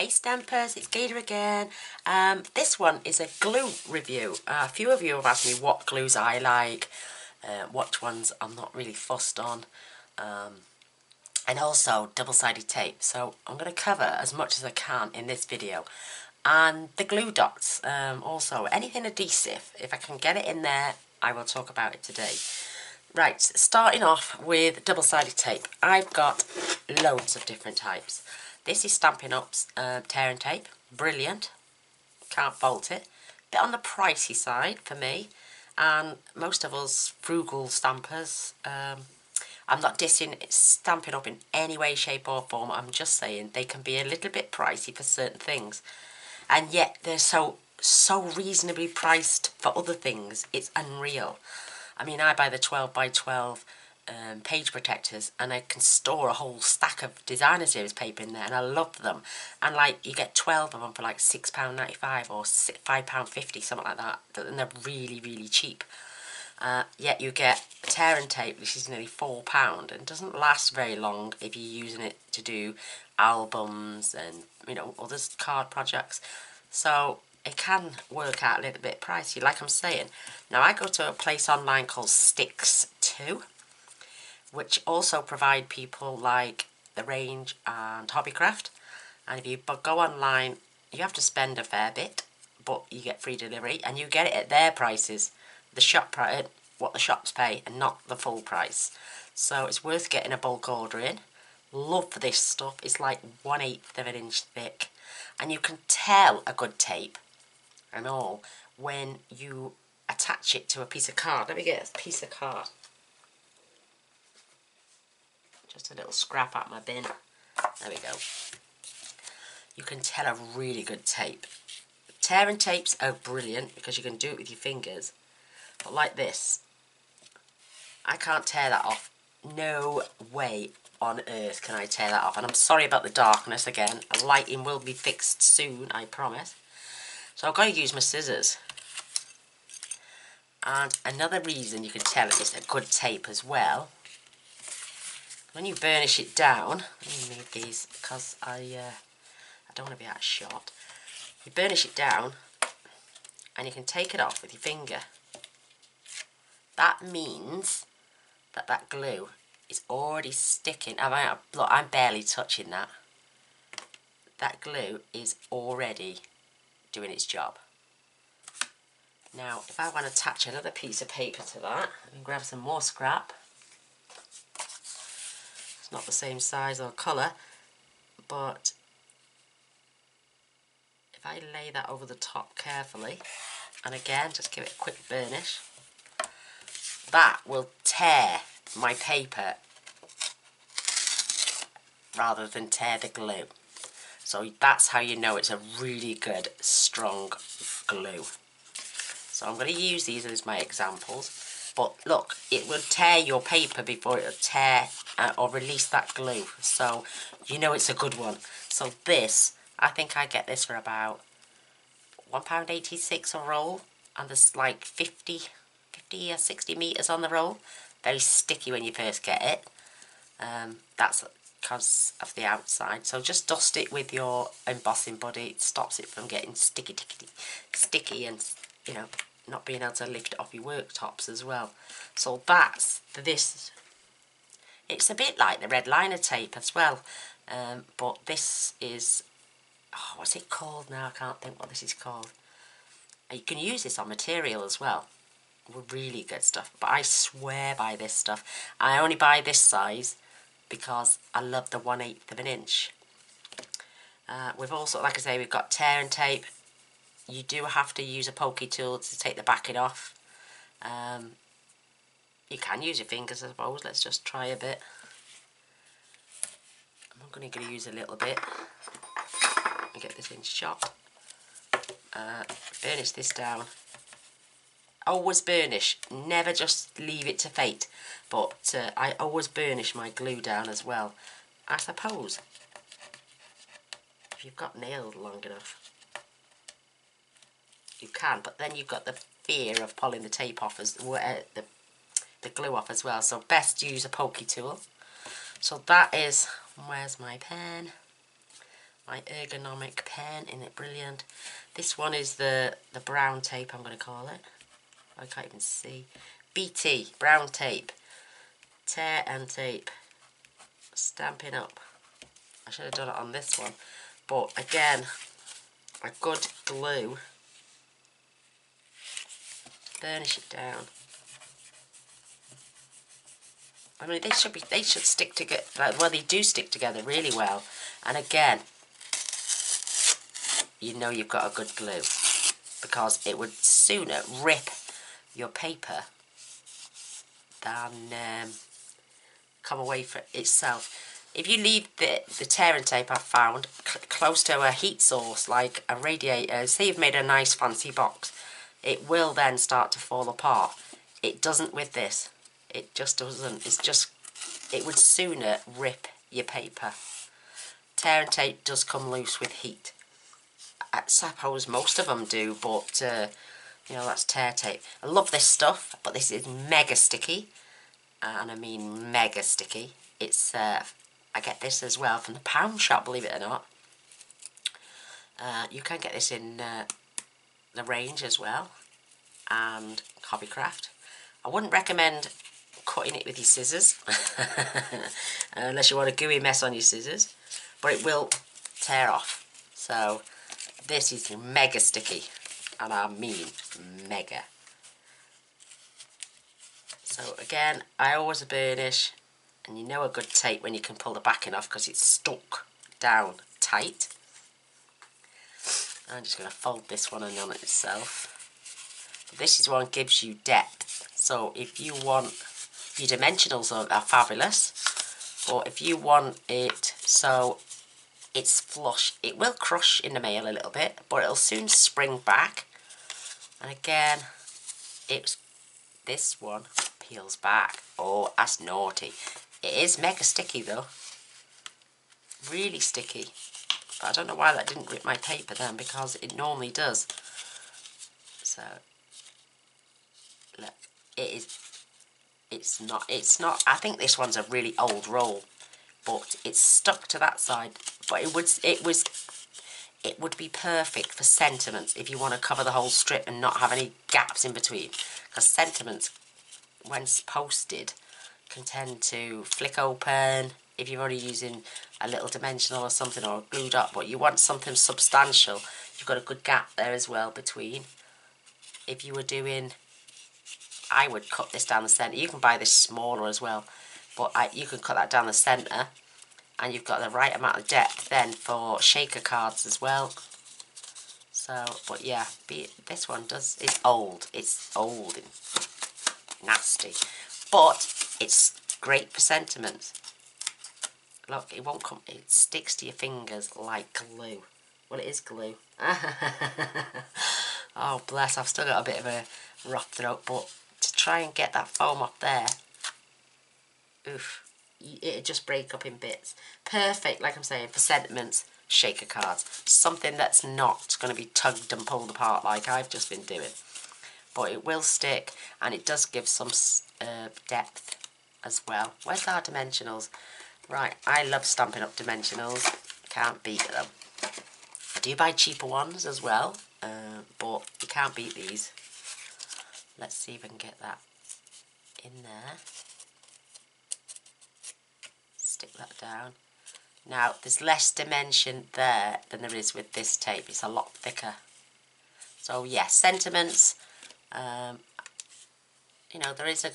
Hey Stampers, it's Gaynor again. This one is a glue review. A few of you have asked me what glues I like, what ones I'm not really fussed on, and also double-sided tape. So I'm going to cover as much as I can in this video. And the glue dots, also anything adhesive, if I can get it in there, I will talk about it today. Right, starting off with double-sided tape. I've got loads of different types. This is Stampin' Up's tear and tape. Brilliant. Can't fault it. Bit on the pricey side for me. And most of us frugal stampers. I'm not dissing Stampin' Up in any way, shape or form. I'm just saying they can be a little bit pricey for certain things. And yet they're so reasonably priced for other things. It's unreal. I mean, I buy the 12 by 12 page protectors, and I can store a whole stack of designer series paper in there, and I love them. And like, you get 12 of them for like £6.95 or £5.50, something like that, and they're really cheap. Yet you get tear and tape, which is nearly £4, and doesn't last very long if you're using it to do albums and, you know, other card projects. So it can work out a little bit pricey, like I'm saying. Now, I go to a place online called Sticks 2, which also provide people like The Range and Hobbycraft. And if you go online, you have to spend a fair bit, but you get free delivery, and you get it at their prices, the shop price, what the shops pay, and not the full price. So it's worth getting a bulk order in. Love this stuff. It's like 1/8 of an inch thick, and you can tell a good tape and all when you attach it to a piece of card. Let me get a piece of card. Just a little scrap out my bin. There we go. You can tell a really good tape. Tear and tapes are brilliant because you can do it with your fingers. But like this, I can't tear that off. No way on earth can I tear that off. And I'm sorry about the darkness again. Lighting will be fixed soon, I promise. So I've got to use my scissors. And another reason you can tell it's a good tape as well, when you burnish it down, let me move these because I don't want to be out of shot. You burnish it down and you can take it off with your finger. That means that that glue is already sticking. Look, I'm barely touching that. That glue is already doing its job. Now, if I want to attach another piece of paper to that, I can grab some more scrap. It's not the same size or colour, but if I lay that over the top carefully, and again, just give it a quick burnish, that will tear my paper rather than tear the glue. So that's how you know it's a really good, strong glue. So I'm going to use these as my examples. But look, it will tear your paper before it'll tear or release that glue. So you know it's a good one. So this, I think I get this for about £1.86 a roll. And there's like 50 or 60 metres on the roll. Very sticky when you first get it. That's because of the outside. So just dust it with your embossing buddy. It stops it from getting sticky and, you know, not being able to lift it off your worktops as well. So that's this. It's a bit like the red liner tape as well. But this is, oh, what's it called now? I can't think what this is called. You can use this on material as well. Really good stuff. But I swear by this stuff. I only buy this size because I love the 1/8 of an inch. We've also, like I say, we've got tear and tape. You do have to use a pokey tool to take the backing off. You can use your fingers, I suppose. Let's just try a bit. I'm going to use a little bit. Let me get this in shot. Burnish this down. Always burnish, never just leave it to fate. But I always burnish my glue down as well. I suppose if you've got nails long enough, you can, but then you've got the fear of pulling the tape off, as the glue off as well. So best use a pokey tool. So that is, where's my pen? My ergonomic pen, isn't it brilliant? This one is the brown tape, I'm going to call it. I can't even see. BT, brown tape. Tear and tape. Stampin' Up. I should have done it on this one. But again, a good glue. Burnish it down. I mean, they should stick together. Well, they do stick together really well. And again, you know you've got a good glue, because it would sooner rip your paper than come away from itself. If you leave the tearing tape, I've found, close to a heat source, like a radiator, say you've made a nice fancy box, it will then start to fall apart. It doesn't with this. It just doesn't. It would sooner rip your paper. Tear and tape does come loose with heat. I suppose most of them do, but you know, that's tear tape. I love this stuff, but this is mega sticky, and I mean mega sticky. It's I get this as well from the pound shop, believe it or not. You can get this in the range as well, and Hobbycraft. I wouldn't recommend cutting it with your scissors unless you want a gooey mess on your scissors, but it will tear off. So this is mega sticky, and I mean mega. So again, I always burnish, and you know a good tape when you can pull the backing off because it's stuck down tight. I'm just going to fold this one in on itself. This is one gives you depth. So if you want, your dimensionals are fabulous, but if you want it so it's flush, it will crush in the mail a little bit, but it'll soon spring back. And again, this one peels back. Oh, that's naughty. It is mega sticky though. Really sticky. But I don't know why that didn't rip my paper then, because it normally does. So look, it's not, I think this one's a really old roll, but it's stuck to that side. But it would be perfect for sentiments if you want to cover the whole strip and not have any gaps in between, because sentiments, when posted, can tend to flick open if you're only using a little dimensional or something, or a glue dot. But you want something substantial, you've got a good gap there as well between. If you were doing, I would cut this down the centre. You can buy this smaller as well, but you can cut that down the centre, and you've got the right amount of depth then for shaker cards as well. So, but yeah, this one it's old and nasty, but it's great for sentiments. Look, it won't come, it sticks to your fingers like glue. Well, it is glue. Oh bless, I've still got a bit of a rough throat, but to try and get that foam off there, oof, it'd just break up in bits. Perfect, like I'm saying, for sentiments, shaker cards. Something that's not going to be tugged and pulled apart like I've just been doing. But it will stick, and it does give some depth as well. Where's our dimensionals? Right, I love Stampin' Up dimensionals. Can't beat them. I do buy cheaper ones as well, but you can't beat these. Let's see if I can get that in there. Stick that down. Now, there's less dimension there than there is with this tape. It's a lot thicker. So, yeah, sentiments. You know, there is a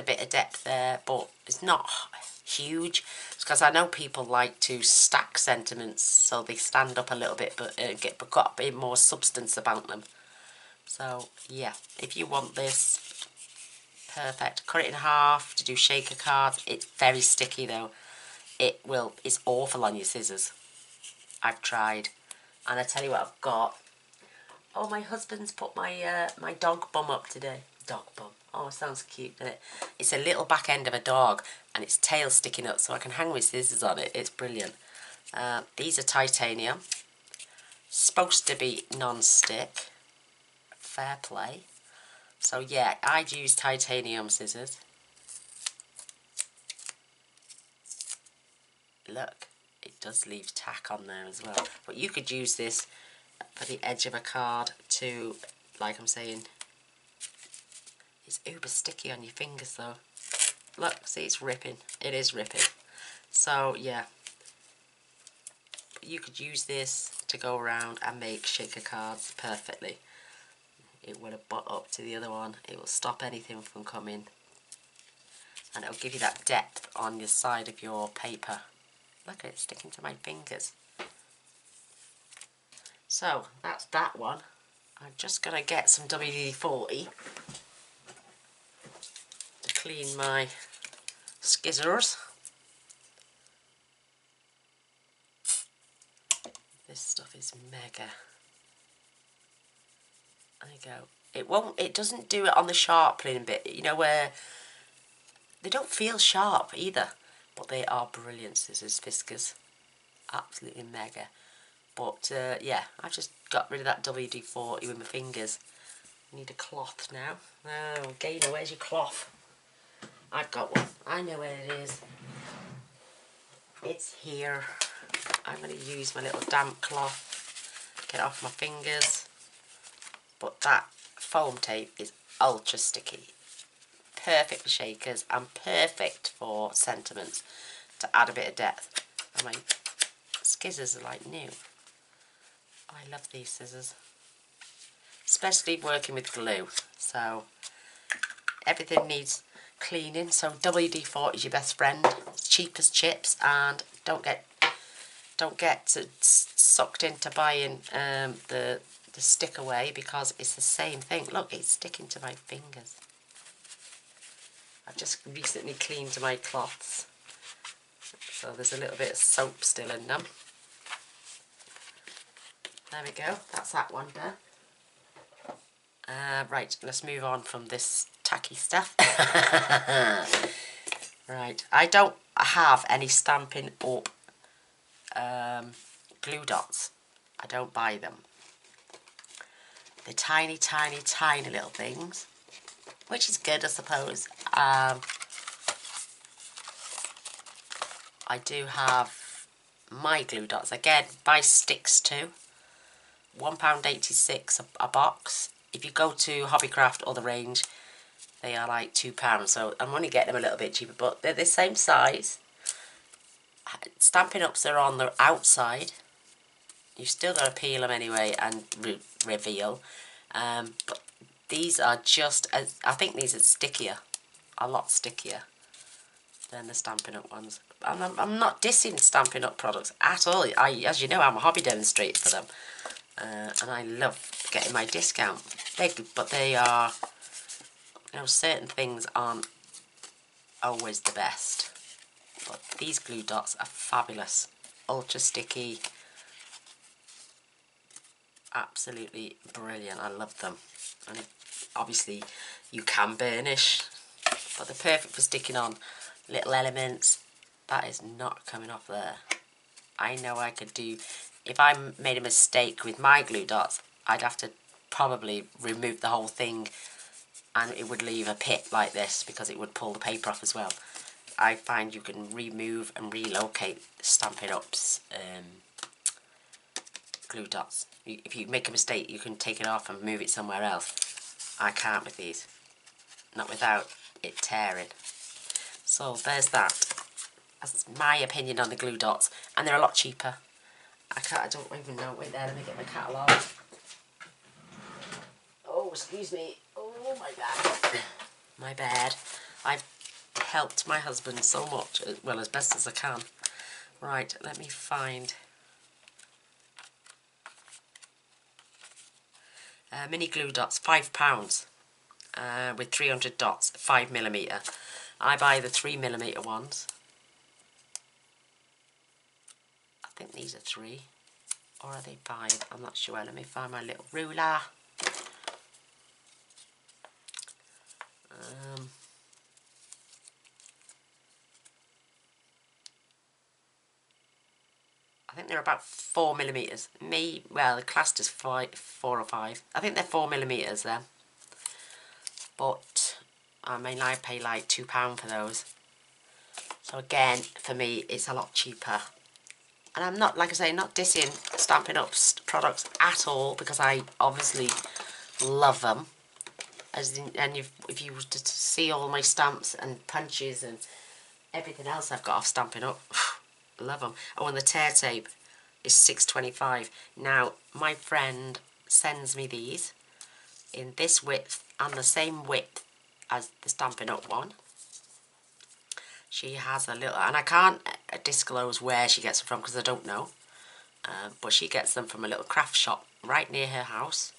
bit of depth there, but it's not huge. It's because I know people like to stack sentiments so they stand up a little bit, but got a bit more substance about them. So yeah, if you want this, perfect. Cut it in half to do shaker cards. It's very sticky though. It's awful on your scissors. I've tried, and I tell you what I've got. Oh, my husband's put my my dog bum up today. Dog bum. Oh, sounds cute, doesn't it? It's a little back end of a dog, and its tail sticking up, so I can hang my scissors on it. It's brilliant. These are titanium. Supposed to be non-stick. Fair play. So yeah, I'd use titanium scissors. Look, it does leave tack on there as well. But you could use this for the edge of a card to, like I'm saying, it's uber sticky on your fingers though. Look, see, it's ripping. It is ripping. So yeah, you could use this to go around and make shaker cards perfectly. It will butt up to the other one. It will stop anything from coming, and it'll give you that depth on your side of your paper. Look at it sticking to my fingers. So that's that one. I'm just going to get some WD-40 to clean my skizzers. This stuff is mega. There you go. It doesn't do it on the sharpening bit, you know, where they don't feel sharp either, but they are brilliant scissors, Fiskars. Absolutely mega. But yeah, I just got rid of that WD-40 with my fingers. I need a cloth now. Oh, Gaynor, where's your cloth? I've got one. I know where it is. It's here. I'm going to use my little damp cloth, get it off my fingers. But that foam tape is ultra sticky. Perfect for shakers and perfect for sentiments to add a bit of depth. And my scissors are like new. I love these scissors. Especially working with glue. So everything needs cleaning. So WD-40 is your best friend. It's cheap as chips, and don't get sucked into buying the stick away, because it's the same thing. Look, it's sticking to my fingers. I've just recently cleaned my cloths, so there's a little bit of soap still in them. There we go, that's that one done. Right, let's move on from this tacky stuff. Right, I don't have any Stampin' Up glue dots. I don't buy them. They're tiny, tiny, tiny little things, which is good, I suppose. I do have my glue dots. Again, buy sticks too. £1.86 a box. If you go to Hobbycraft or the range, they are like £2. So I'm only getting them a little bit cheaper, but they're the same size. Stampin' Ups are on the outside. You've still got to peel them anyway and reveal. But these are just, I think these are stickier, a lot stickier than the Stampin' Up ones. I'm not dissing Stampin' Up products at all. As you know, I'm a hobby demonstrator for them. And I love getting my discount. But they are, you know, certain things aren't always the best. But these glue dots are fabulous. Ultra sticky. Absolutely brilliant. I love them. And obviously you can burnish, but they're perfect for sticking on little elements. That is not coming off there. I know I could do, if I made a mistake with my glue dots, I'd have to probably remove the whole thing, and it would leave a pit like this because it would pull the paper off as well. I find you can remove and relocate Stampin' Up's glue dots. If you make a mistake, you can take it off and move it somewhere else. I can't with these. Not without it tearing. So there's that. That's my opinion on the glue dots, and they're a lot cheaper. I don't even know. Wait there, let me get my catalogue. Oh, excuse me. Oh, my bad. My bad. I've helped my husband so much, well, as best as I can. Right, let me find. Mini glue dots, £5 with 300 dots, 5mm. I buy the 3mm ones. I think these are 3, or are they 5? I'm not sure. Let me find my little ruler. I think they're about 4mm. Well, classed as 4 or 5. I think they're 4mm then. But I mean, I pay like £2 for those. So again, for me, it's a lot cheaper. And I'm not, like I say, not dissing Stampin' Up products at all, because I obviously love them. And if you were to see all my stamps and punches and everything else I've got off Stampin' Up, love them. Oh, and the tear tape is $6.25. Now, my friend sends me these in this width and the same width as the Stampin' Up one. She has a little, and I can't disclose where she gets them from because I don't know. But she gets them from a little craft shop right near her house.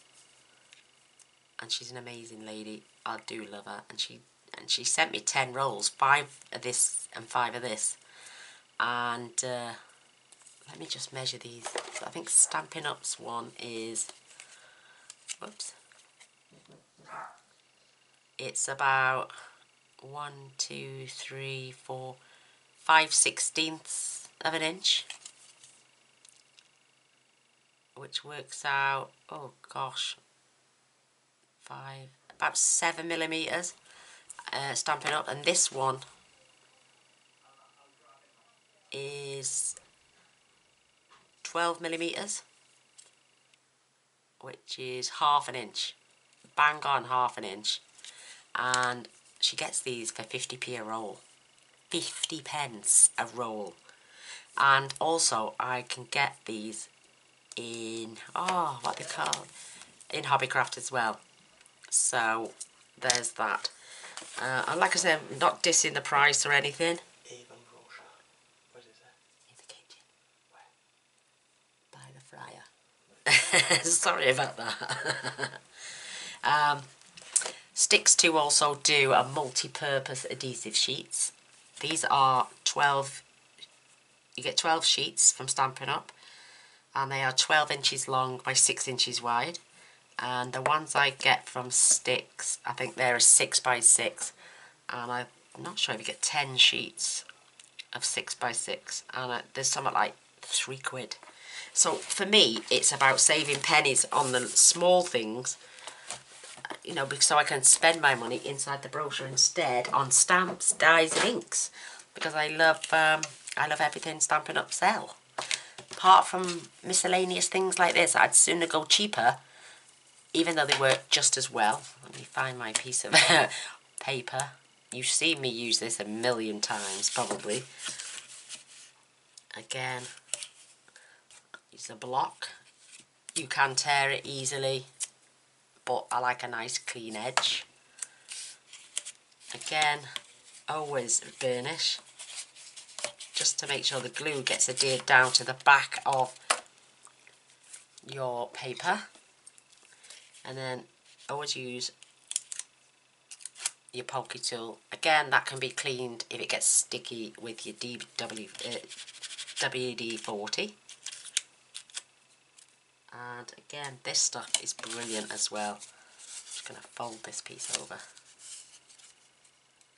And she's an amazing lady. I do love her. And she sent me 10 rolls, 5 of this and 5 of this. And let me just measure these. So I think Stampin' Up's one is, whoops. It's about 1, 2, 3, 4, 5/16 of an inch. Which works out, oh gosh, about 7mm Stampin' Up, and this one is 12mm, which is half an inch, bang on half an inch, and she gets these for 50p a roll, 50 pence a roll. And also I can get these in, oh, what they call, in Hobbycraft as well. So there's that. And like I said, I'm not dissing the price or anything. What is it? In the kitchen. Where? By the fryer. Sorry about that. Sticks to also do a multi-purpose adhesive sheets. These are 12, you get 12 sheets from Stampin' Up, and they are 12 inches long by 6 inches wide. And the ones I get from Sticks, I think they're a 6x6, and I'm not sure if you get 10 sheets of 6x6, and there's something like £3. So for me, it's about saving pennies on the small things, you know, so I can spend my money inside the brochure instead on stamps, dies, and inks, because I love everything Stampin' Up sell. Apart from miscellaneous things like this, I'd sooner go cheaper, even though they work just as well. Let me find my piece of paper. You've seen me use this a million times, probably. Again, it's a block. You can tear it easily, but I like a nice clean edge. Again, always burnish, just to make sure the glue gets adhered down to the back of your paper. And then always use your pokey tool. Again, that can be cleaned if it gets sticky with your WD-40. And again, this stuff is brilliant as well. I'm just going to fold this piece over.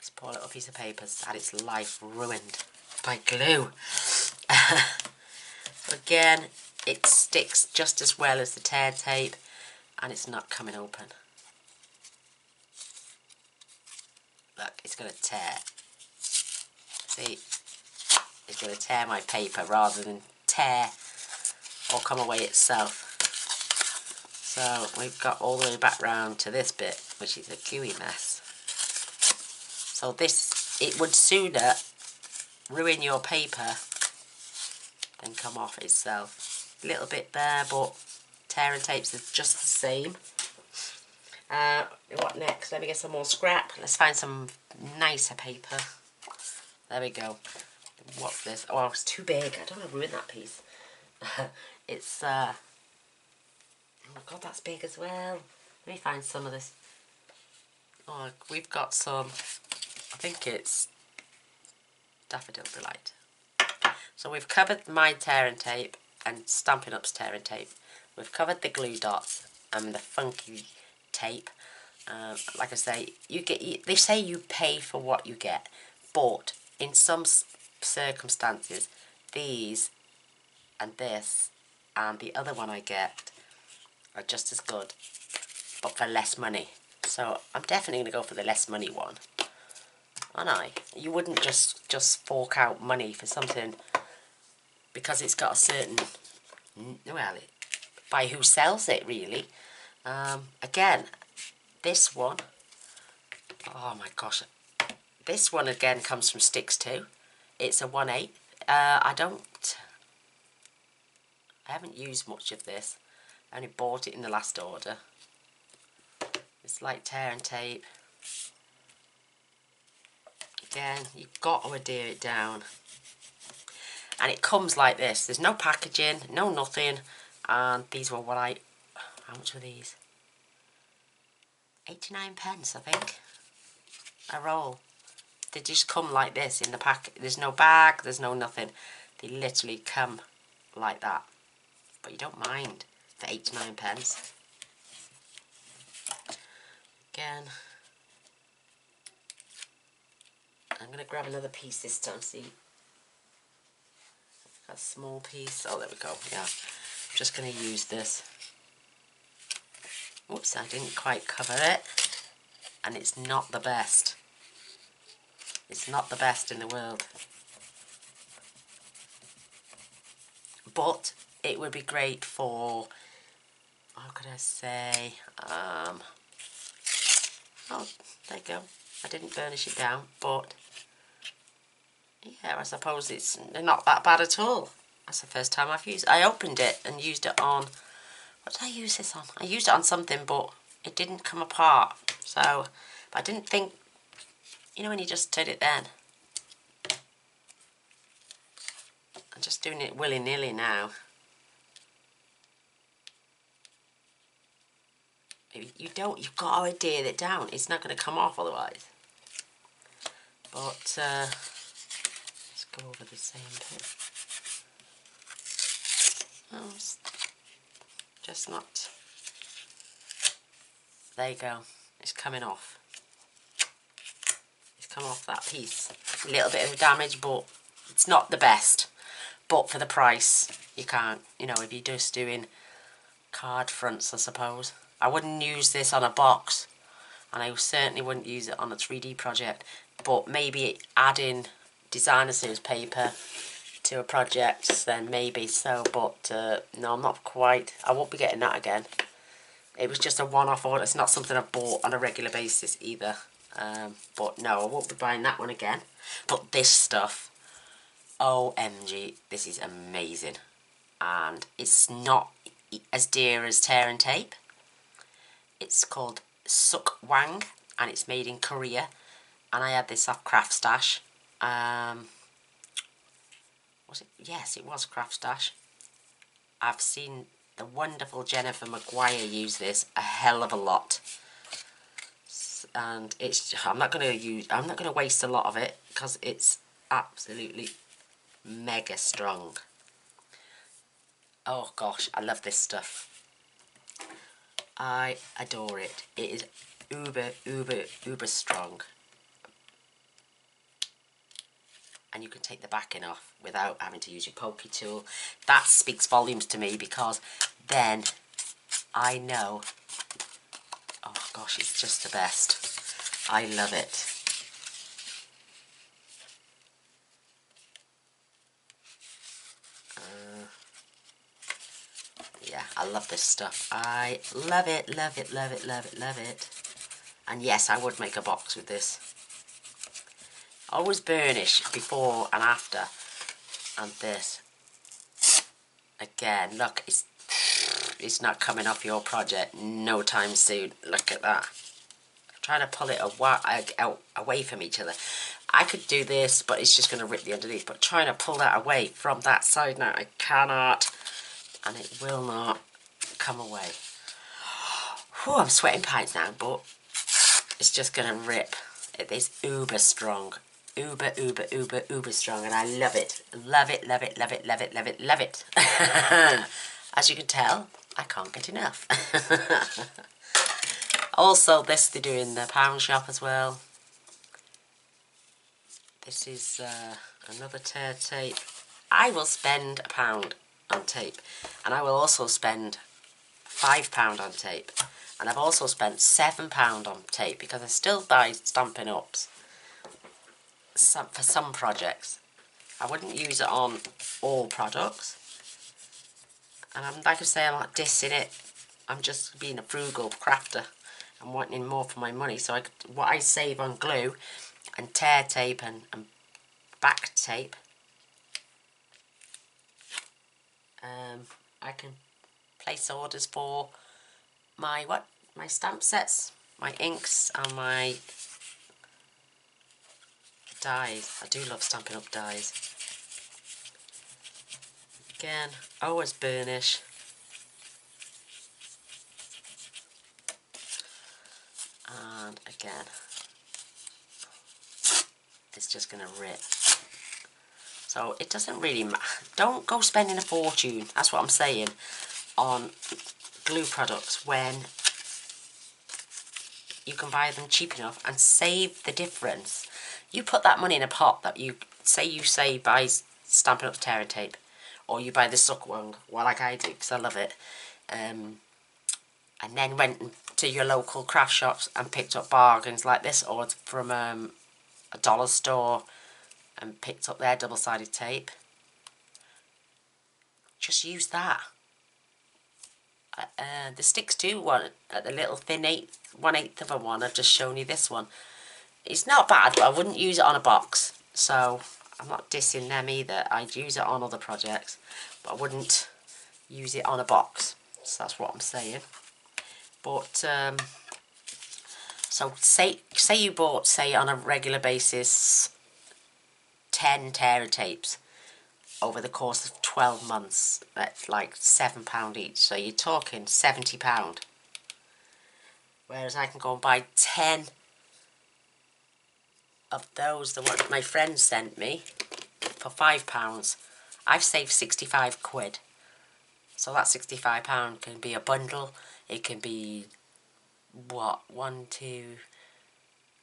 This poor little piece of paper's had its life ruined by glue. Again, it sticks just as well as the tear tape, and it's not coming open. Look, it's going to tear. See, it's going to tear my paper rather than tear or come away itself. So we've got all the way back round to this bit, which is a gooey mess. So this, it would sooner ruin your paper than come off itself. A little bit there, but tear and tapes are just the same. What next? Let me get some more scrap. Let's find some nicer paper. There we go. What's this? Oh, it's too big. I don't want to ruin that piece. It's, oh my god, that's big as well. Let me find some of this. Oh, we've got some, I think it's Daffodil Delight. So we've covered my tear and tape and Stampin' Up's tear and tape. We've covered the glue dots and the funky tape. Like I say, they say you pay for what you get, but in some circumstances, these and this and the other one I get are just as good, but for less money. So I'm definitely going to go for the less money one, aren't I? You wouldn't just fork out money for something because it's got a certain, well, by who sells it really. Again, this one, oh my gosh, this one again comes from Sticks too. It's a 1/8. I haven't used much of this. I only bought it in the last order. It's like tear and tape. Again, you've got to adhere it down. And it comes like this. There's no packaging, no nothing. And these were how much were these? 89p, I think. A roll. They just come like this in the pack. There's no bag, there's no nothing. They literally come like that. But you don't mind for 89p. Again, I'm going to grab another piece this time, see. A small piece. Oh, there we go. Yeah. I'm just going to use this. Oops, I didn't quite cover it. And it's not the best. It's not the best in the world. But it would be great for, how could I say, oh, there you go. I didn't burnish it down, but yeah, I suppose it's not that bad at all. That's the first time I've used it. I opened it and used it on, what did I use this on? I used it on something, but it didn't come apart. So, but I didn't think, you know when you just did it then? I'm just doing it willy-nilly now. You've got to adhere it down. It's not going to come off otherwise. But, let's go over the same bit. Oh, it's just not. There you go. It's coming off. It's come off that piece. A little bit of damage, but it's not the best. But for the price, you can't. You know, if you're just doing card fronts, I suppose. I wouldn't use this on a box, and I certainly wouldn't use it on a 3D project, but maybe adding designer series paper to a project, then maybe so, but no, I'm not quite. I won't be getting that again. It was just a one-off order. It's not something I've bought on a regular basis either. But no, I won't be buying that one again. But this stuff, OMG, this is amazing. And it's not as dear as tear and tape. It's called Suk Wang, and it's made in Korea. And I had this off Craft Stash. Was it? Yes, it was Craft Stash. I've seen the wonderful Jennifer Maguire use this a hell of a lot. And I'm not going to waste a lot of it because it's absolutely mega strong. Oh gosh, I love this stuff. I adore it. It is uber strong. And you can take the backing off without having to use your pokey tool. That speaks volumes to me, because then I know, oh gosh, it's just the best. I love it. Yeah, I love this stuff. I love it, love it, love it, love it, love it. And yes, I would make a box with this. Always burnish before and after. And this. Again, look, it's not coming off your project no time soon. Look at that. I'm trying to pull it away from each other. I could do this, but it's just going to rip the underneath. But trying to pull that away from that side now, I cannot. And it will not come away. Whew, I'm sweating pints now, but it's just going to rip. It is uber strong. Uber strong, and I love it. Love it, love it, love it, love it, love it, love it. As you can tell, I can't get enough. Also, this they do in the pound shop as well. This is another tear tape. I will spend £1 on tape, and I will also spend £5 on tape, and I've also spent £7 on tape, because I still buy Stampin' Ups for some projects. I wouldn't use it on all products. And like I say, I'm not dissing it. I'm just being a frugal crafter. I'm wanting more for my money. So what I save on glue and tear tape and back tape, I can place orders for my stamp sets, my inks and my dies. I do love Stampin' Up dies. Again, always burnish. And again, it's just going to rip. So it doesn't really matter. Don't go spending a fortune, that's what I'm saying, on glue products when you can buy them cheap enough and save the difference. You put that money in a pot that you say buy Stampin' Up tear tape, or you buy the Sukwang, well, like I do because I love it, and then went to your local craft shops and picked up bargains like this, or from a dollar store and picked up their double-sided tape. Just use that. The Sticks 2 one, the little thin 1/8 of a one, I've just shown you this one. It's not bad, but I wouldn't use it on a box. So I'm not dissing them either. I'd use it on other projects, but I wouldn't use it on a box. So that's what I'm saying. But so say you bought, say, on a regular basis 10 tear tapes over the course of 12 months. That's like £7 each, so you're talking £70. Whereas I can go and buy 10 of those, the ones my friend sent me, for £5. I've saved 65 quid. So that £65 can be a bundle. It can be what,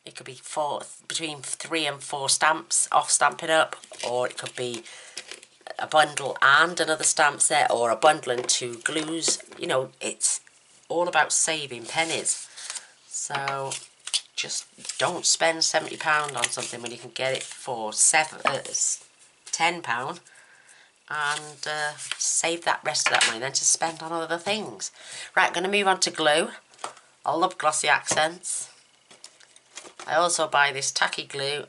it could be between 3 and 4 stamps off Stampin' Up, or it could be a bundle and another stamp set, or a bundle and 2 glues. You know, it's all about saving pennies. So just don't spend £70 on something when you can get it for £10, and save that rest of that money then to spend on other things. Right, I'm going to move on to glue. I love glossy accents. I also buy this tacky glue.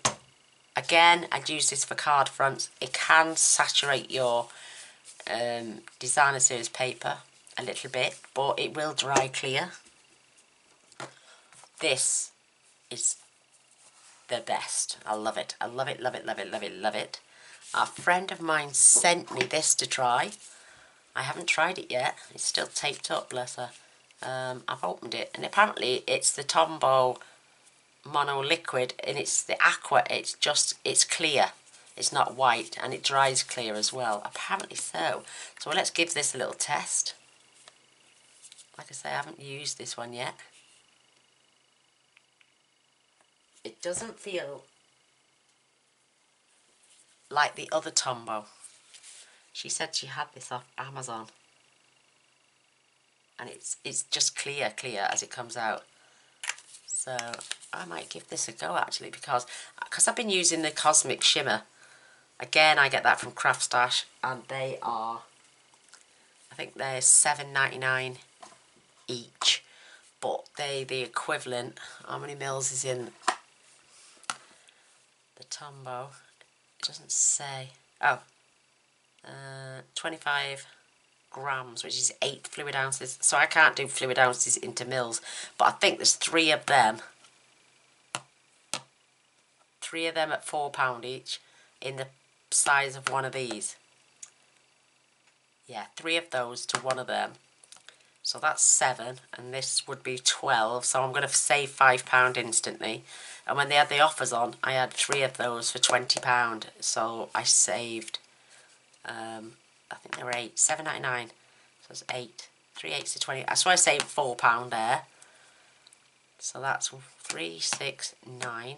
Again, I'd use this for card fronts. It can saturate your designer series paper a little bit, but it will dry clear. This is the best. I love it. I love it, love it, love it, love it, love it. A friend of mine sent me this to try. I haven't tried it yet. It's still taped up, bless her. I've opened it, and apparently it's the Tombow Mono Liquid, and it's the aqua. It's clear. It's not white, and it dries clear as well. Apparently so. So let's give this a little test. Like I say, I haven't used this one yet. It doesn't feel like the other Tombow. She said she had this off Amazon, and it's just clear as it comes out. So I might give this a go actually, because I've been using the Cosmic Shimmer. Again, I get that from Craft Stash, and they are, I think they're $7.99 each, but the equivalent. How many mils is in the Tombow? It doesn't say. Oh, 25 grams, which is 8 fluid ounces. So I can't do fluid ounces into mils, but I think there's 3 of them. 3 of them at £4 each, in the size of one of these. Yeah, 3 of those to one of them. So that's 7, and this would be 12. So I'm going to save £5 instantly. And when they had the offers on, I had 3 of those for £20. So I saved, I think they were £7.99. So it's 8. 3 8s to 20. So I saved £4 there. So that's 3, 6, 9.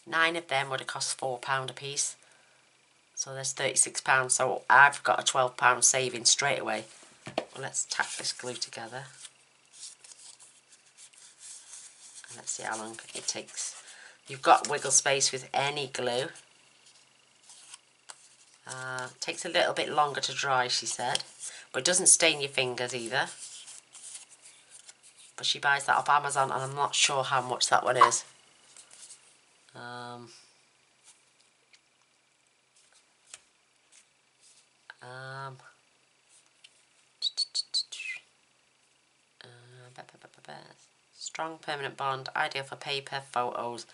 9 of them would have cost £4 a piece. So there's £36. So I've got a £12 saving straight away. Well, let's tack this glue together. And let's see how long it takes. You've got wiggle space with any glue. Takes a little bit longer to dry, she said, but it doesn't stain your fingers either. But she buys that off Amazon, and I'm not sure how much that one is. Strong permanent bond, ideal for paper, photos,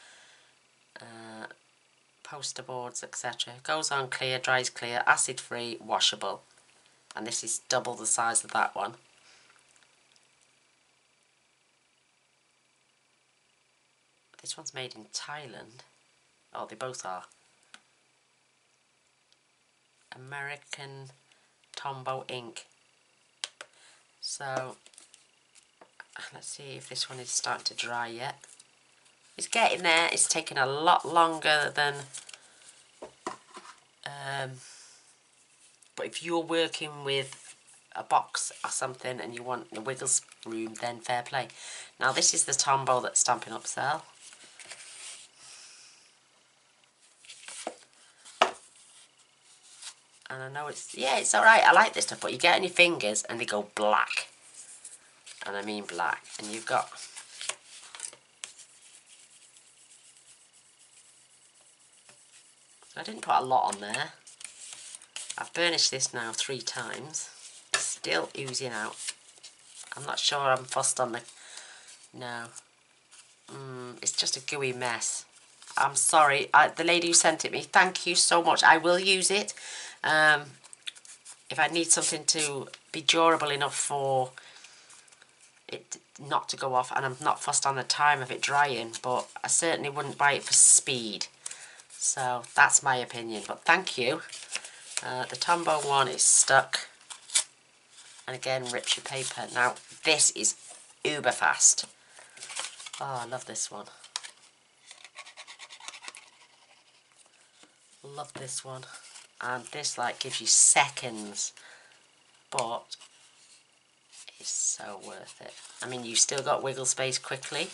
poster boards, etc. Goes on clear, dries clear, acid free, washable. And this is double the size of that one. This one's made in Thailand. Oh, they both are. American Tombow ink. So let's see if this one is starting to dry yet. It's getting there. It's taking a lot longer than but if you're working with a box or something and you want the wiggles room, then fair play. Now this is the Tombow that's Stampin' Up sell. And I know it's alright, I like this stuff, but you get on your fingers and they go black. And I mean black. And you've got... I didn't put a lot on there. I've burnished this now 3 times. It's still oozing out. I'm not sure I'm fussed on the... No. It's just a gooey mess. I'm sorry. The lady who sent it me, thank you so much. I will use it. If I need something to be durable enough for it not to go off, and I'm not fussed on the time of it drying, but I certainly wouldn't buy it for speed. So that's my opinion, but thank you. The Tombow one is stuck, and again rips your paper. Now this is uber fast. Oh, I love this one. Love this one. And this like gives you seconds, but it's so worth it. I mean, you've still got wiggle space quickly.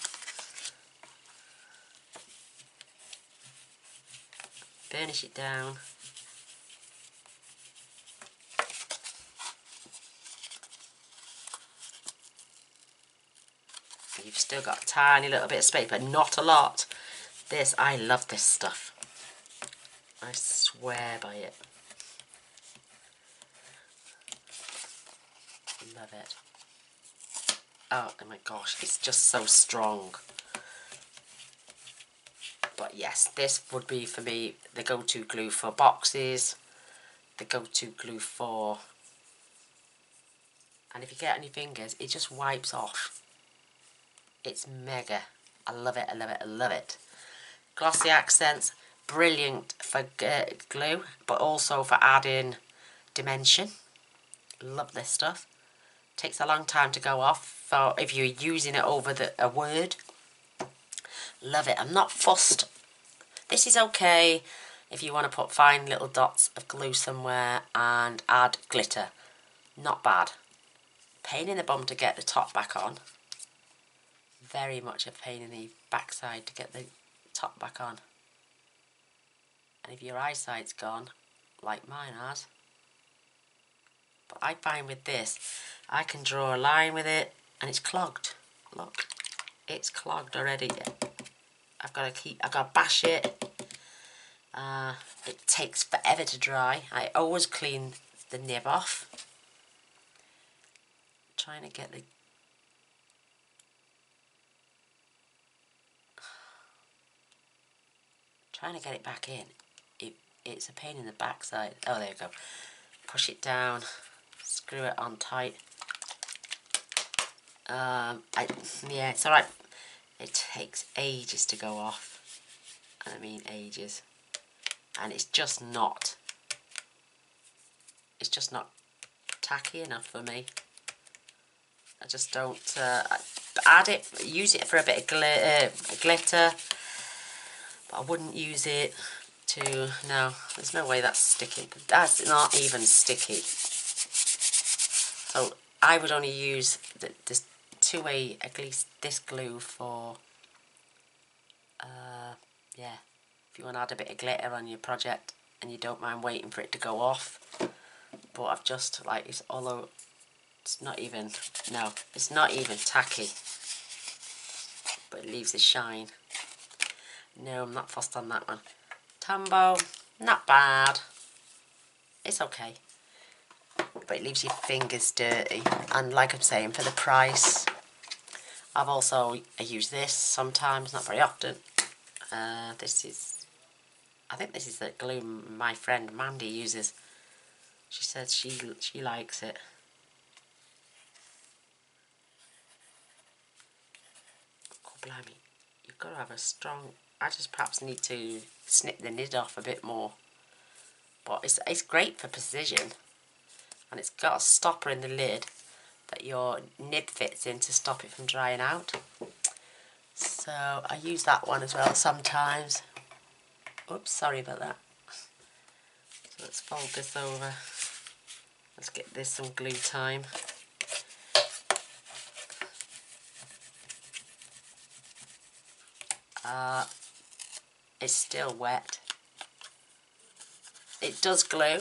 Burnish it down. You've still got a tiny little bit of space, but not a lot. This, I love this stuff. I swear by it. Love it. Oh my gosh, it's just so strong. But yes, this would be for me the go-to glue for boxes, the go-to glue for... And if you get on your fingers, it just wipes off. It's mega. I love it, I love it, I love it. Glossy accents, brilliant for glue, but also for adding dimension. Love this stuff. Takes a long time to go off, so if you're using it over a word. Love it. I'm not fussed. This is okay if you want to put fine little dots of glue somewhere and add glitter. Not bad. Pain in the bum to get the top back on. Very much a pain in the backside to get the top back on. And if your eyesight's gone, like mine has. But I find with this, I can draw a line with it and it's clogged. Look, it's clogged already. I've got to bash it. It takes forever to dry. I always clean the nib off. Trying to get it back in. It's a pain in the backside. Oh, there you go. Push it down. Screw it on tight. Yeah, it's alright. It takes ages to go off. And I mean ages. And it's just not tacky enough for me. I just don't use it for a bit of glitter, but I wouldn't use it to... No, there's no way that's sticking. That's not even sticky. So I would only use this 2A, at least this glue for yeah, if you want to add a bit of glitter on your project. and you don't mind waiting for it to go off. But I've just, like, it's all over. It's not even, no, it's not even tacky. But it leaves a shine. No, I'm not fussed on that one. Tombow, not bad. It's okay. But it leaves your fingers dirty. And like I'm saying, for the price, I use this sometimes, not very often. This is, I think this is the glue my friend Mandy uses. She says she likes it. Oh, blimey. You've got to have a strong... I just perhaps need to snip the lid off a bit more. But it's great for precision. And it's got a stopper in the lid that your nib fits in to stop it from drying out. So I use that one as well sometimes. Oops, sorry about that. So let's fold this over. Let's get this some glue time. It's still wet. It does glue.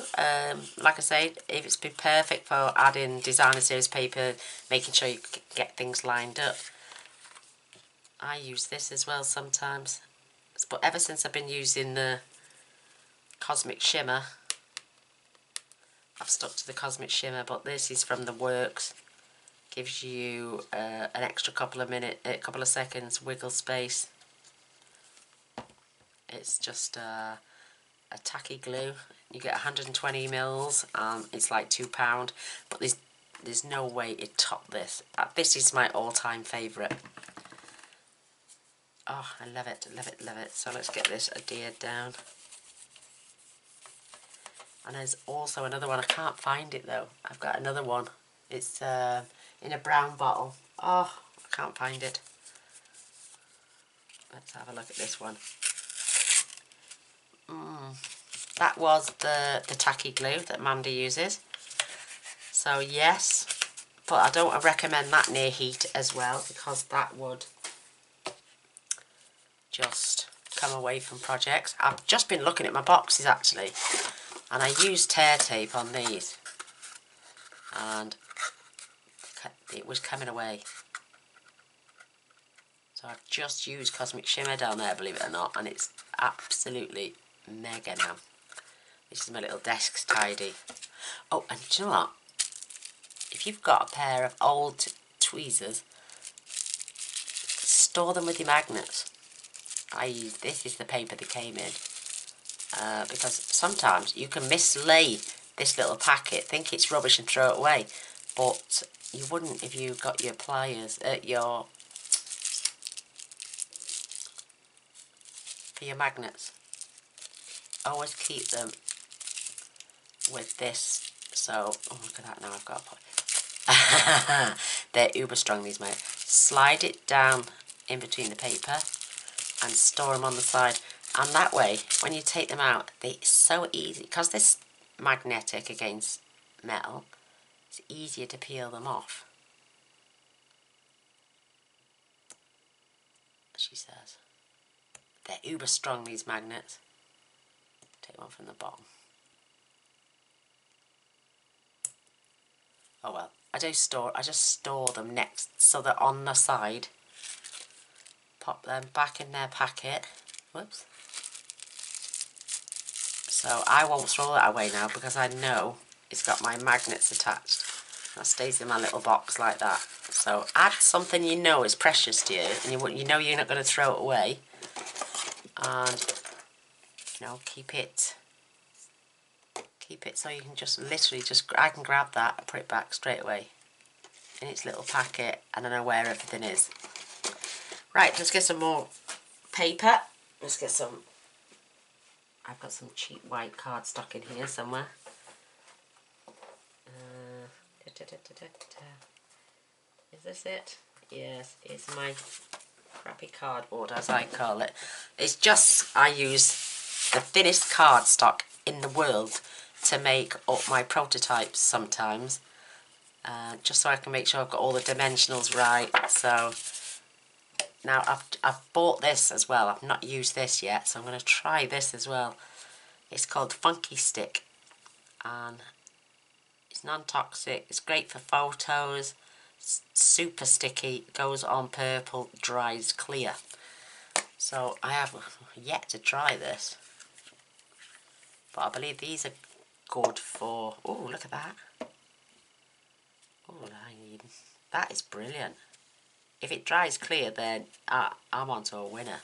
Like I say, if it's been perfect for adding designer series paper, making sure you get things lined up. I use this as well sometimes. But ever since I've been using the Cosmic Shimmer, I've stuck to the Cosmic Shimmer, but this is from the Works. Gives you an extra couple of seconds wiggle space. It's just a tacky glue. You get 120 mils, it's like £2, but there's no way it top this. This is my all-time favourite. Oh, I love it, love it, love it. So let's get this adhered down. And there's also another one. I can't find it though. I've got another one. It's in a brown bottle. Oh, I can't find it. Let's have a look at this one. That was the tacky glue that Mandy uses. So yes, but I don't recommend that near heat as well, because that would just come away from projects. I've just been looking at my boxes actually, and I used tear tape on these, and it was coming away. So I've just used Cosmic Shimmer down there, believe it or not, and it's absolutely mega now. This is my little desk tidy. Oh, and do you know what? If you've got a pair of old tweezers, store them with your magnets. This is the paper they came in. Because sometimes you can mislay this little packet, think it's rubbish and throw it away. But you wouldn't if you got your pliers, for your magnets. Always keep them with this. So, oh look at that now, I've got a they're uber strong, these, mate. Slide it down in between the paper and store them on the side. And that way, when you take them out, it's so easy. Because this magnetic against metal, it's easier to peel them off. She says. They're uber strong, these magnets. Take one from the bottom. Oh well, I just store them next, so they're on the side. Pop them back in their packet. Whoops. So I won't throw that away now, because I know it's got my magnets attached. That stays in my little box like that. So add something you know is precious to you, and you know you're not going to throw it away. And you know, keep it so you can just literally I can grab that and put it back straight away in its little packet, and I know where everything is. Right, let's get some more paper. Let's get some. I've got some cheap white cardstock in here somewhere. Is this it? Yes, it's my crappy cardboard, as I call it. It's just, I use the thinnest cardstock in the world to make up my prototypes sometimes, just so I can make sure I've got all the dimensionals right. So now I've bought this as well. I've not used this yet, so I'm going to try this as well. It's called Funky Stick, and it's non-toxic. It's great for photos. It's super sticky. Goes on purple. Dries clear. So I have yet to try this, but I believe these are good for. Oh, look at that! Oh, that is brilliant. If it dries clear, then I'm on to a winner.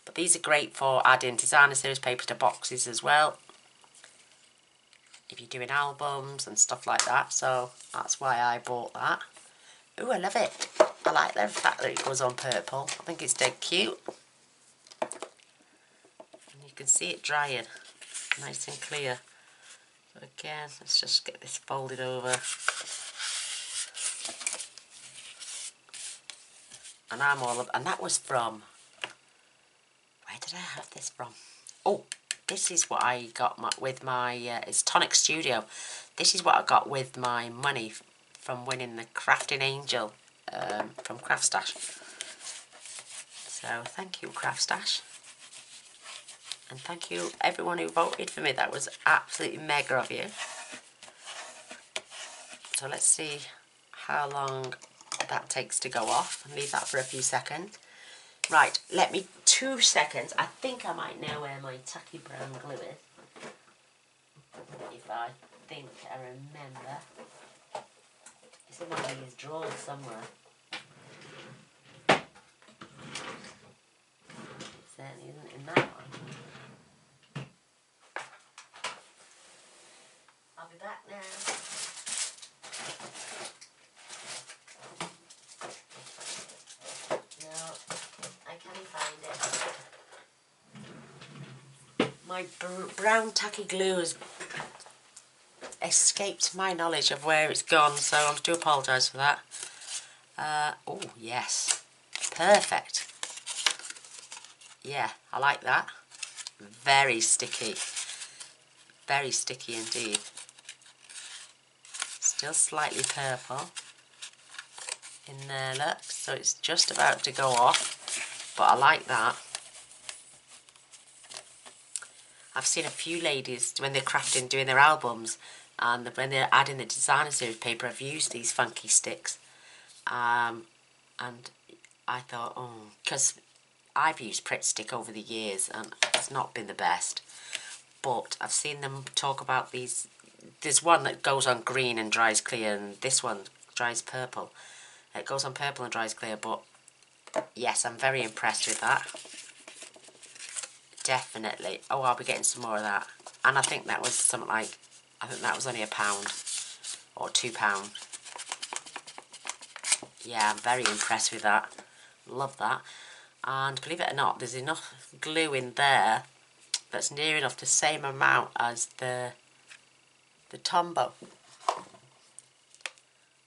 But these are great for adding designer series paper to boxes as well, if you're doing albums and stuff like that. So that's why I bought that. Ooh, I love it. I like the fact that it goes on purple. I think it's dead cute. And you can see it drying nice and clear. So again, let's just get this folded over. And I'm all up. And that was from, where did I have this from? Oh, this is what I got with my, it's Tonic Studio. This is what I got with my money from winning the Crafting Angel from Craft Stash. So thank you, Craft Stash. And thank you everyone who voted for me. That was absolutely mega of you. So let's see how long that takes to go off. And leave that for a few seconds. Right, let me 2 seconds. I think I might know where my tacky brown glue is. If I think I remember. It's in one of these drawers somewhere. It certainly isn't in that one. I'll be back now. No, I can't find it. My brown tacky glue has escaped my knowledge of where it's gone, so I do apologise for that. Oh, yes. Perfect. Yeah, I like that. Very sticky. Very sticky indeed. Still slightly purple in there, look. So it's just about to go off, but I like that. I've seen a few ladies, when they're crafting, doing their albums, and when they're adding the designer series paper, I've used these funky sticks. And I thought, oh, because I've used Pritt Stick over the years, and it's not been the best. But I've seen them talk about these. There's one that goes on green and dries clear, and this one dries purple. It goes on purple and dries clear, but yes, I'm very impressed with that. Definitely. Oh, I'll be getting some more of that. And I think that was something like, I think that was only £1 or £2. Yeah, I'm very impressed with that. Love that. And believe it or not, there's enough glue in there that's near enough the same amount as the Tombow.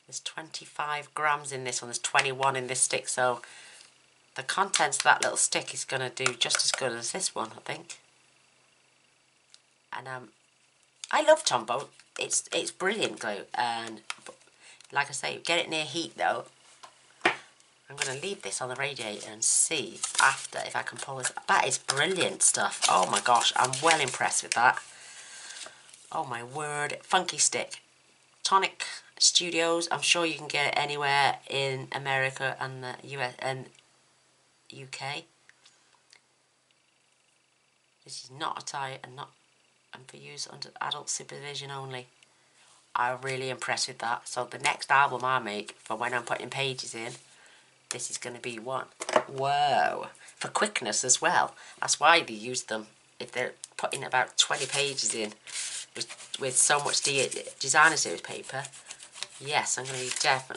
There's 25 grams in this one, there's 21 in this stick, so the contents of that little stick is going to do just as good as this one, I think. And I love Tombow. It's brilliant glue, and like I say, get it near heat though. I'm going to leave this on the radiator and see after if I can pull this. That is brilliant stuff. Oh my gosh, I'm well impressed with that. Oh my word. Funky Stick. Tonic Studios. I'm sure you can get it anywhere in America and the US and UK. This is not a tie and for use under adult supervision only. I'm really impressed with that. So the next album I make, for when I'm putting pages in, this is going to be one. Whoa. For quickness as well. That's why they use them. If they're putting about 20 pages in with so much designer series paper, yes, I'm going to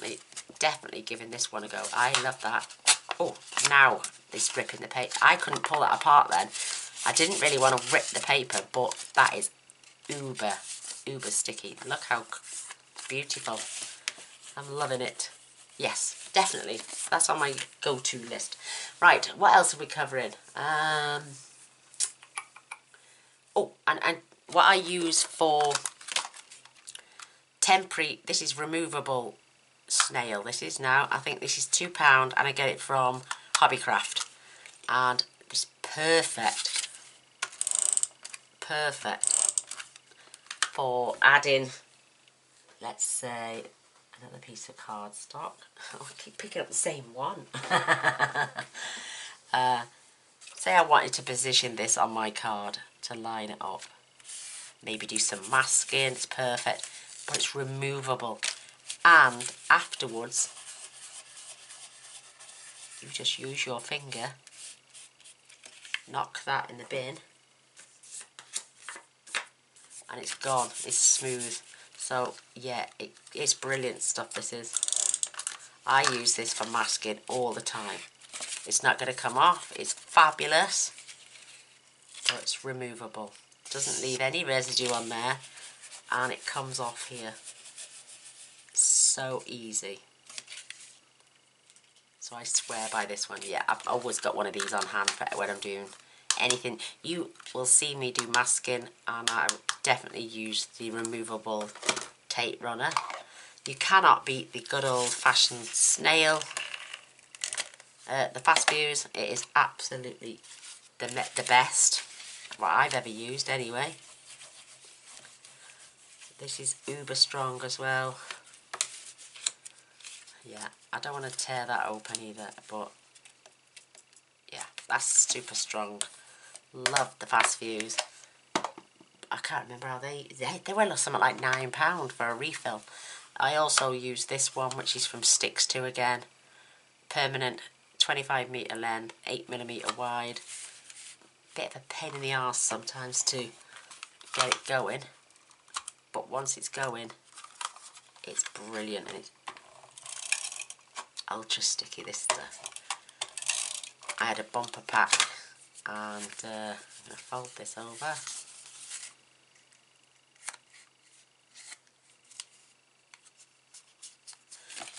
be definitely giving this one a go. I love that. Oh, now it's ripping the paper. I couldn't pull that apart then. I didn't really want to rip the paper, but that is uber sticky. Look how beautiful. I'm loving it. Yes, definitely. That's on my go-to list. Right, what else are we covering? Oh, and what I use for temporary, this is removable snail. This is now, I think this is £2, and I get it from Hobbycraft. And it's perfect perfect for adding, let's say, another piece of cardstock. Oh, I keep picking up the same one. Say I wanted to position this on my card to line it up. Maybe do some masking, it's perfect, but it's removable. And afterwards, you just use your finger, knock that in the bin, and it's gone, it's smooth. So yeah, it's brilliant stuff, this is. I use this for masking all the time. It's not going to come off, it's fabulous, but it's removable. Doesn't leave any residue on there, and it comes off here. So easy. So I swear by this one. Yeah, I've always got one of these on hand for when I'm doing anything. You will see me do masking, and I definitely use the removable tape runner. You cannot beat the good old fashioned snail. The Fast Fuse, it is absolutely the best, what I've ever used anyway. This is uber strong as well. Yeah, I don't want to tear that open either, but yeah, that's super strong. Love the Fast Fuse. I can't remember how they were something like £9 for a refill. I also use this one, which is from Sticks 2 again. Permanent, 25 metre length, 8mm wide. Bit of a pain in the arse sometimes to get it going, but once it's going, it's brilliant, and it's ultra sticky, this stuff. I had a bumper pack, and I'm going to fold this over.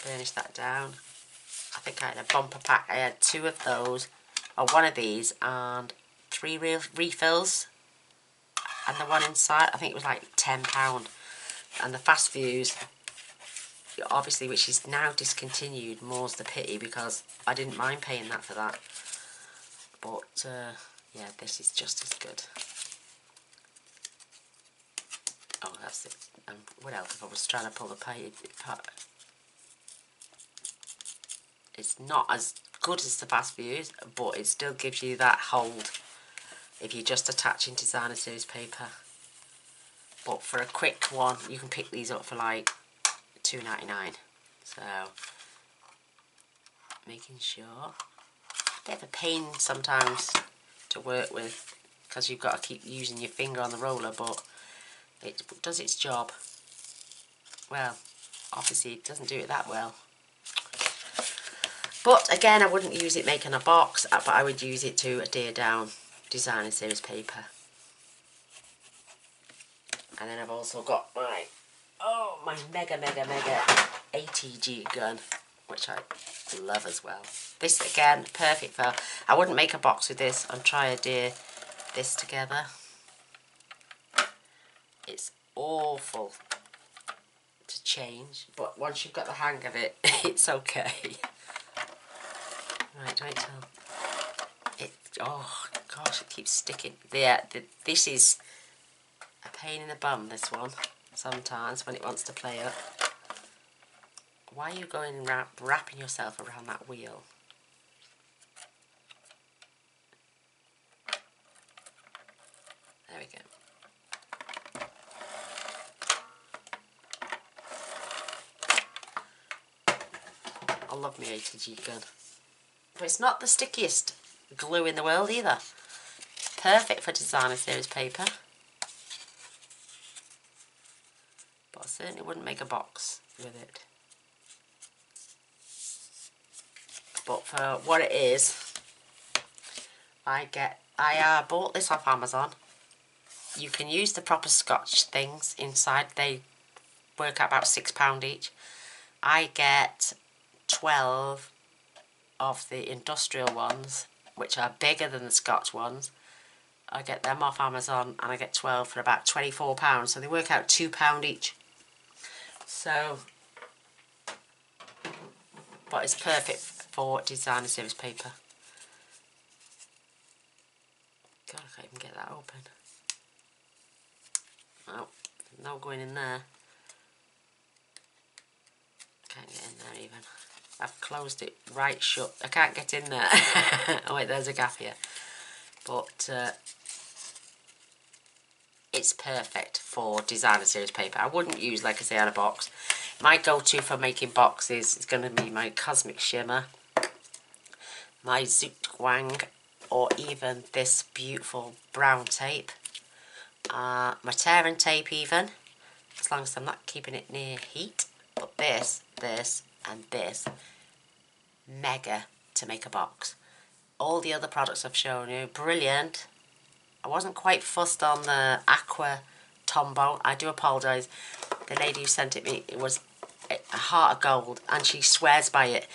Burnish that down. I think I had a bumper pack. I had 2 of those, or 1 of these, and 3 refills. And the one inside, I think it was like £10. And the Fast Fuse, obviously, which is now discontinued, more's the pity, because I didn't mind paying that for that. But yeah, this is just as good. Oh, that's it. What else? If I was trying to pull the page apart, it's not as good as the Fast Fuse, but it still gives you that hold if you're just attaching designer series paper. But for a quick one, you can pick these up for like £2.99. So making sure. Bit of a pain sometimes to work with, because you've got to keep using your finger on the roller, but it does its job. Well, obviously it doesn't do it that well. But again, I wouldn't use it making a box, but I would use it to adhere down designer series paper. And then I've also got my mega ATG gun, which I love as well. This again, perfect for, I wouldn't make a box with this and try to adhere this together. It's awful to change, but once you've got the hang of it, it's okay. Right, wait till it, oh gosh, it keeps sticking. This is a pain in the bum, this one, sometimes when it wants to play up. Why are you going and wrapping yourself around that wheel? There we go. I love my ATG gun. But it's not the stickiest glue in the world either. Perfect for designer series paper. But I certainly wouldn't make a box with it. But for what it is, I bought this off Amazon. You can use the proper Scotch things inside. They work out about £6 each. I get 12 of the industrial ones, which are bigger than the Scotch ones. I get them off Amazon, and I get 12 for about £24, so they work out £2 each. So, but it's perfect for designer series paper. God, I can't even get that open. No going in there. Can't get in there even. I've closed it right shut. I can't get in there. Oh wait, there's a gap here. But it's perfect for designer series paper. I wouldn't use, like I say, on a box. My go-to for making boxes is going to be my Cosmic Shimmer, my Zoot Wang, or even this beautiful brown tape. My tear and tape even, as long as I'm not keeping it near heat. But this, and this, mega to make a box. All the other products I've shown you, brilliant. I wasn't quite fussed on the Aqua Tombow. I do apologise. The lady who sent it me, it was a heart of gold, and she swears by it.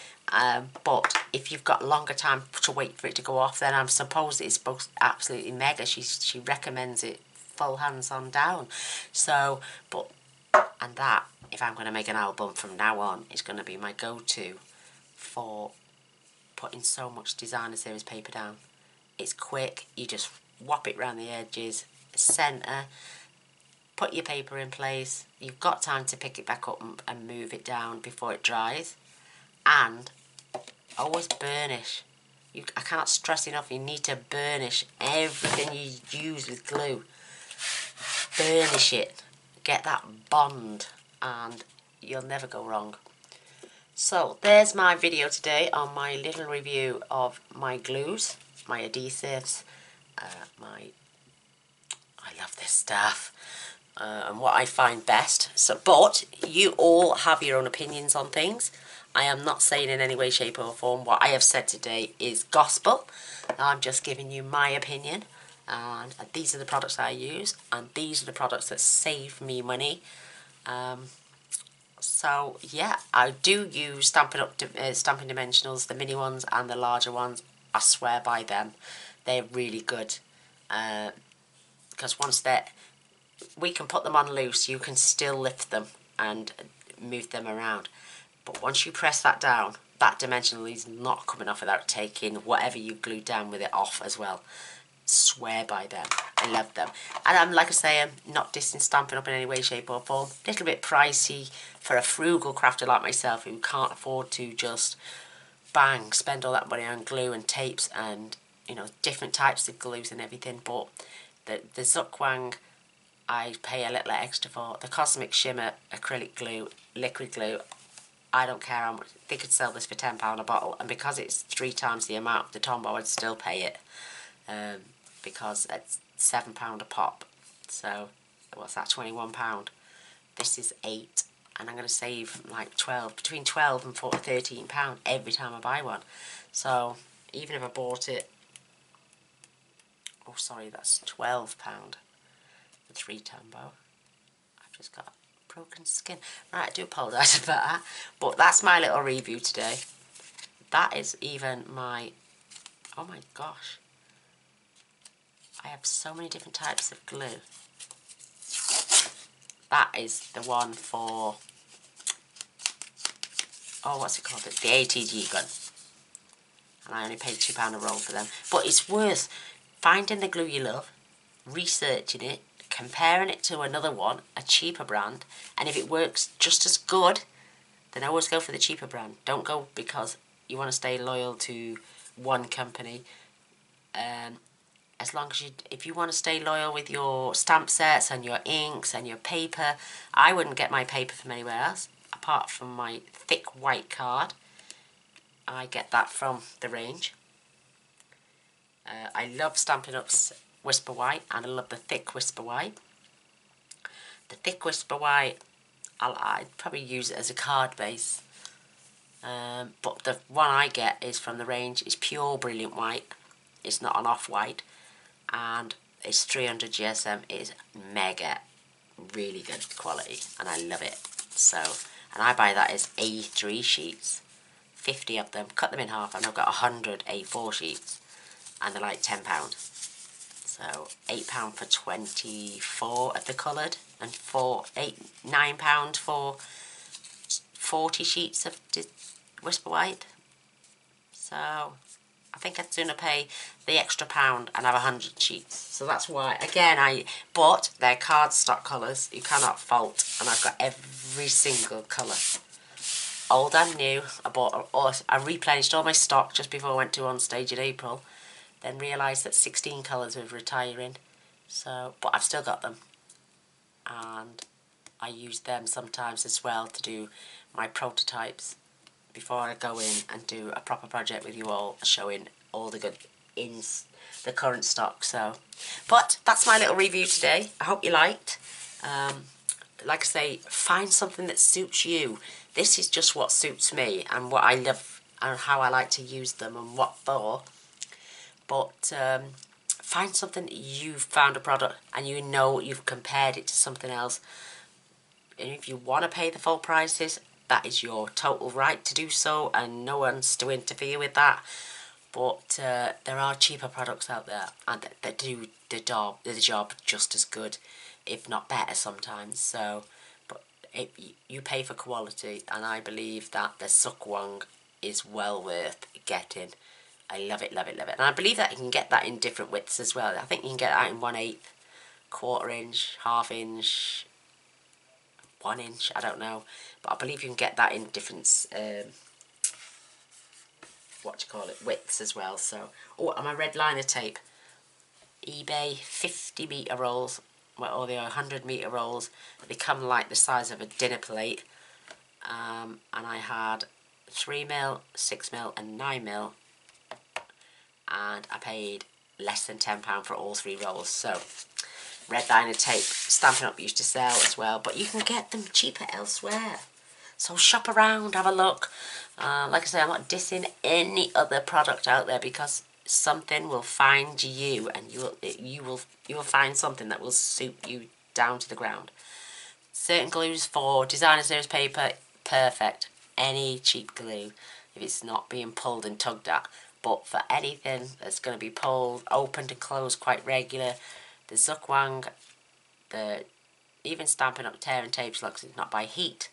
But if you've got longer time to wait for it to go off, then I suppose it's both absolutely mega. She recommends it full hands on down. So, but, and that, if I'm going to make an album from now on, is going to be my go-to for putting so much designer series paper down. It's quick. You just whop it around the edges, centre, put your paper in place. You've got time to pick it back up and move it down before it dries. And always burnish. I cannot stress enough, you need to burnish everything you use with glue. Burnish it. Get that bond and you'll never go wrong. So there's my video today on my little review of my glues, my adhesives, I love this stuff, and what I find best. So, but you all have your own opinions on things. I am not saying in any way, shape or form what I have said today is gospel. I'm just giving you my opinion, and these are the products I use, and these are the products that save me money. So yeah, I do use Stampin' Dimensionals, the mini ones and the larger ones. I swear by them. They're really good. Because once we can put them on loose, you can still lift them and move them around. But once you press that down, that dimensional is not coming off without taking whatever you glued down with it off as well. Swear by them. I love them. And I'm, like I say, I'm not dissing Stampin' Up in any way, shape or form. A little bit pricey for a frugal crafter like myself who can't afford to just bang, spend all that money on glue and tapes and, you know, different types of glues and everything. But the Zoot Wang, I pay a little extra for. The Cosmic Shimmer acrylic glue, liquid glue, I don't care how much. They could sell this for £10 a bottle, and because it's 3 times the amount of the Tombow, I'd still pay it. Because it's £7 a pop. So what's that, £21? This is 8, and I'm going to save like between 12 and £13 every time I buy one. So even if I bought it, oh sorry, that's £12 for 3 Tombow. I've just got broken skin. Right, I do apologise about that, but that's my little review today. That is even my, oh my gosh, I have so many different types of glue. That is the one for, oh, what's it called? It's the ATG gun. And I only paid £2 a roll for them. But it's worth finding the glue you love, researching it, comparing it to another one, a cheaper brand, and if it works just as good, then always go for the cheaper brand. Don't go because you want to stay loyal to one company. As long as if you want to stay loyal with your stamp sets and your inks and your paper, I wouldn't get my paper from anywhere else, apart from my thick white card. I get that from the range. I love Stampin' Up's Whisper White, and I love the thick Whisper White. The thick Whisper White, I'd probably use it as a card base. But the one I get is from the range is pure Brilliant White. It's not an off-white. And it's 300 GSM. It is mega, really good quality, and I love it. So, and I buy that as A3 sheets, 50 of them, cut them in half, and I've got 100 A4 sheets, and they're like £10. So £8 for 24 of the coloured, and £9 for 40 sheets of Whisper White. So I think I'd sooner pay the extra £1 and have 100 sheets. So that's why, again, but they're cardstock colours. You cannot fault. And I've got every single colour. Old and new. I replenished all my stock just before I went to on stage in April. Then realised that 16 colours were retiring. So, but I've still got them. And I use them sometimes as well to do my prototypes before I go in and do a proper project with you all, showing all the good in the current stock. So, but that's my little review today. I hope you liked. Like I say, find something that suits you. This is just what suits me and what I love and how I like to use them and what for. But find something that you've found a product and you know you've compared it to something else. And if you want to pay the full prices, that is your total right to do so, and no one's to interfere with that. But there are cheaper products out there and that do the job just as good, if not better sometimes. So, but you pay for quality, and I believe that the Sukwang is well worth getting. I love it, love it, love it. And I believe that you can get that in different widths as well. I think you can get that in 1/8, 1/4 inch, 1/2 inch, 1 inch, I don't know. But I believe you can get that in different, widths as well. So, oh, and my red liner tape. eBay 50 metre rolls, or the 100 metre rolls. They come like the size of a dinner plate. And I had 3mm, 6mm and 9mm. And I paid less than £10 for all 3 rolls. So, red liner tape, Stampin' Up used to sell as well, but you can get them cheaper elsewhere. So shop around, have a look. Like I say, I'm not dissing any other product out there, because something will find you, and you will find something that will suit you down to the ground. Certain glues for designer series paper, perfect. Any cheap glue, if it's not being pulled and tugged at. But for anything that's going to be pulled, opened and closed quite regular, the Sukwang, even Stampin' Up tearing tapes, looks it's not by heat.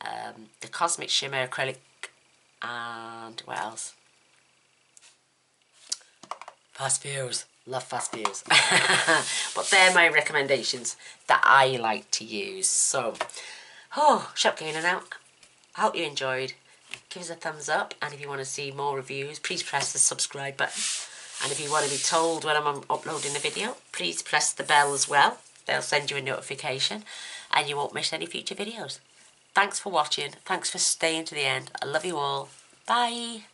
The Cosmic Shimmer acrylic, and what else? Fast Fuse. Love Fast Fuse. But they're my recommendations that I like to use. So, Shop Gaynor now. I hope you enjoyed. Give us a thumbs up, and if you want to see more reviews, please press the subscribe button. And if you want to be told when I'm uploading a video, please press the bell as well. They'll send you a notification, and you won't miss any future videos. Thanks for watching. Thanks for staying to the end. I love you all. Bye.